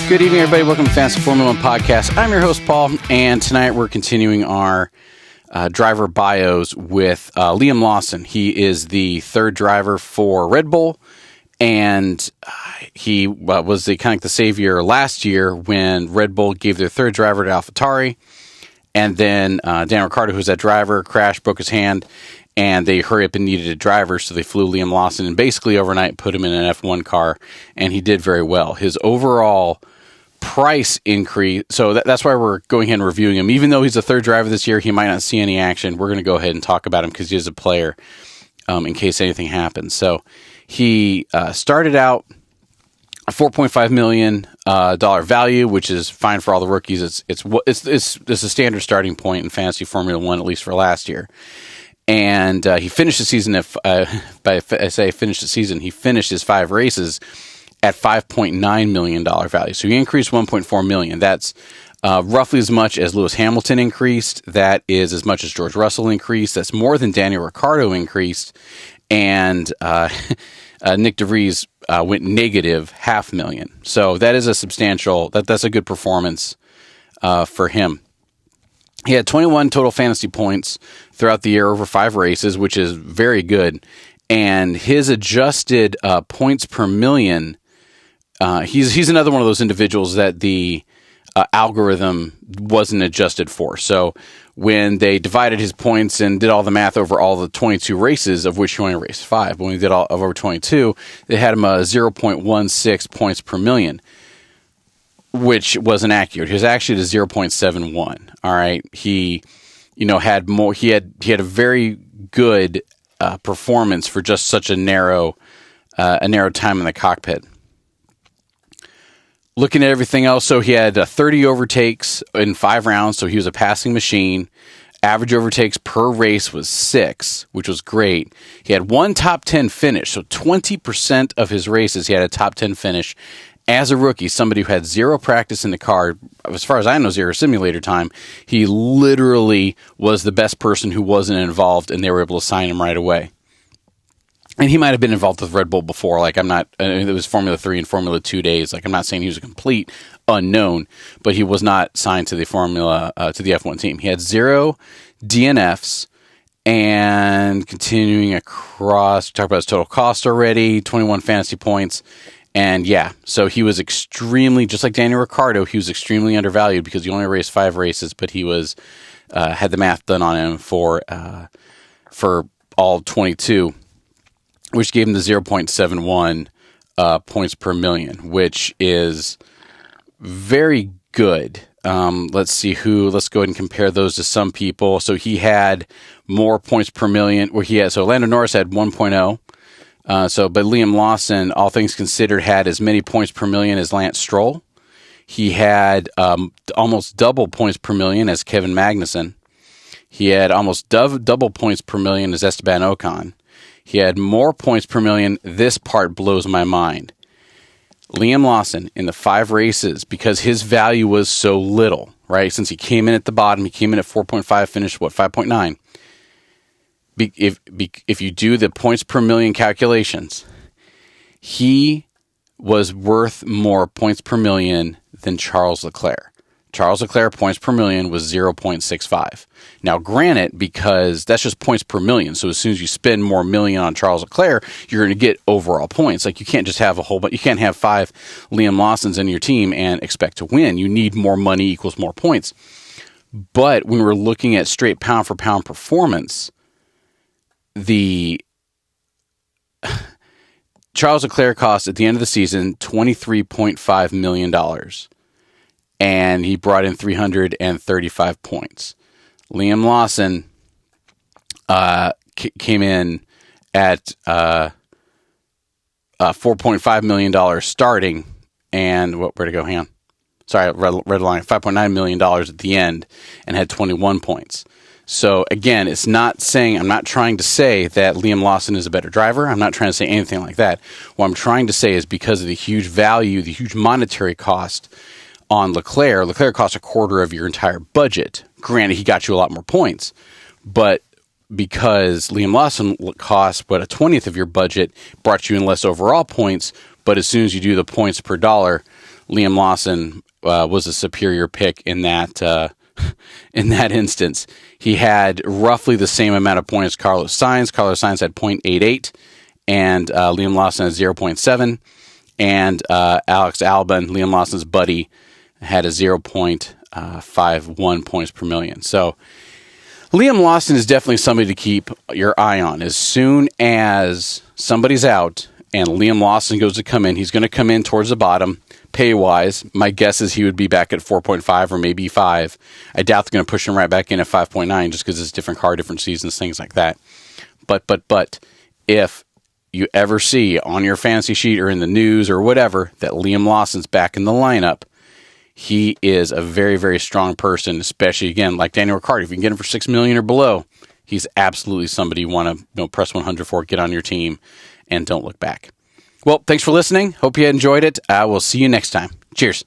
Good evening, everybody. Welcome to Fantasy Formula One Podcast. I'm your host, Paul, and tonight we're continuing our driver bios with Liam Lawson. He is the third driver for Red Bull, and he was the kind of the savior last year when Red Bull gave their third driver to AlphaTauri, and then Dan Ricciardo, who's that driver, crashed, broke his hand, and they hurry up and needed a driver, so they flew Liam Lawson and basically overnight put him in an F1 car, and he did very well. His overall price increase, so that's why we're going ahead and reviewing him. Even though he's a third driver this year, he might not see any action. We're going to go ahead and talk about him because he is a player in case anything happens. So he started out a $4.5 million value, which is fine for all the rookies. It's a standard starting point in Fantasy Formula One, at least for last year. And he finished the season he finished his 5 races at $5.9 million value. So he increased $1.4 million. That's roughly as much as Lewis Hamilton increased. That is as much as George Russell increased. That's more than Daniel Ricciardo increased. And Nick DeVries went negative $500,000. So that is a substantial, that's a good performance for him. He had 21 total fantasy points throughout the year over 5 races, which is very good. And his adjusted points per million, he's another one of those individuals that the algorithm wasn't adjusted for. So when they divided his points and did all the math over all the 22 races, of which he only raced 5, but when they did all of over 22, they had him 0.16 points per million, which wasn't accurate. He was actually to 0.71. All right, he had more. He had a very good performance for just such a narrow time in the cockpit. Looking at everything else, so he had 30 overtakes in 5 rounds, so he was a passing machine. Average overtakes per race was 6, which was great. He had 1 top 10 finish, so 20% of his races he had a top 10 finish. As a rookie, somebody who had 0 practice in the car, as far as I know, 0 simulator time, he literally was the best person who wasn't involved, and they were able to sign him right away. And he might have been involved with Red Bull before. It was Formula 3 and Formula 2 days. I'm not saying he was a complete unknown, but he was not signed to the F1 team. He had 0 DNFs, and continuing across, talk about his total cost already, 21 fantasy points. And yeah, so he was extremely, just like Daniel Ricciardo, he was extremely undervalued because he only raced 5 races, but he was had the math done on him for all 22. Which gave him the 0.71 points per million, which is very good. Let's go ahead and compare those to some people. So he had more points per million, so Lando Norris had 1.0. But Liam Lawson, all things considered, had as many points per million as Lance Stroll. He had almost double points per million as Kevin Magnussen. He had almost double points per million as Esteban Ocon. He had more points per million. This part blows my mind. Liam Lawson, in the 5 races, because his value was so little, right? Since he came in at the bottom, he came in at 4.5, finished, 5.9. If you do the points per million calculations, he was worth more points per million than Charles Leclerc. Charles Leclerc points per million was 0.65. Now, granted, because that's just points per million, so as soon as you spend more million on Charles Leclerc, you're going to get overall points. You can't just have you can't have 5 Liam Lawsons in your team and expect to win. You need more money equals more points. But when we're looking at straight pound for pound performance, the Charles Leclerc cost at the end of the season $23.5 million. And he brought in 335 points. Liam Lawson came in at $4.5 million starting, and where'd it go? Hang on. Sorry, red line. $5.9 million at the end, and had 21 points. So again, I'm not trying to say that Liam Lawson is a better driver. I'm not trying to say anything like that. What I'm trying to say is because of the huge value, the huge monetary cost on Leclerc cost a quarter of your entire budget. Granted, he got you a lot more points, but because Liam Lawson cost a 20th of your budget, brought you in less overall points, but as soon as you do the points per dollar, Liam Lawson was a superior pick in that in that instance. He had roughly the same amount of points as Carlos Sainz. Carlos Sainz had 0.88, and Liam Lawson had 0.7. And Alex Albon, Liam Lawson's buddy, had a 0.51 points per million. So Liam Lawson is definitely somebody to keep your eye on. As soon as somebody's out and Liam Lawson goes to come in, he's going to come in towards the bottom. Pay-wise, my guess is he would be back at 4.5 or maybe 5. I doubt they're going to push him right back in at 5.9 just because it's a different car, different seasons, things like that. But if you ever see on your fantasy sheet or in the news or whatever that Liam Lawson's back in the lineup, he is a very, very strong person, especially, again, like Daniel Ricciardo. If you can get him for $6 million or below, he's absolutely somebody you want to press 100 for, get on your team, and don't look back. Well, thanks for listening. Hope you enjoyed it. We'll see you next time. Cheers.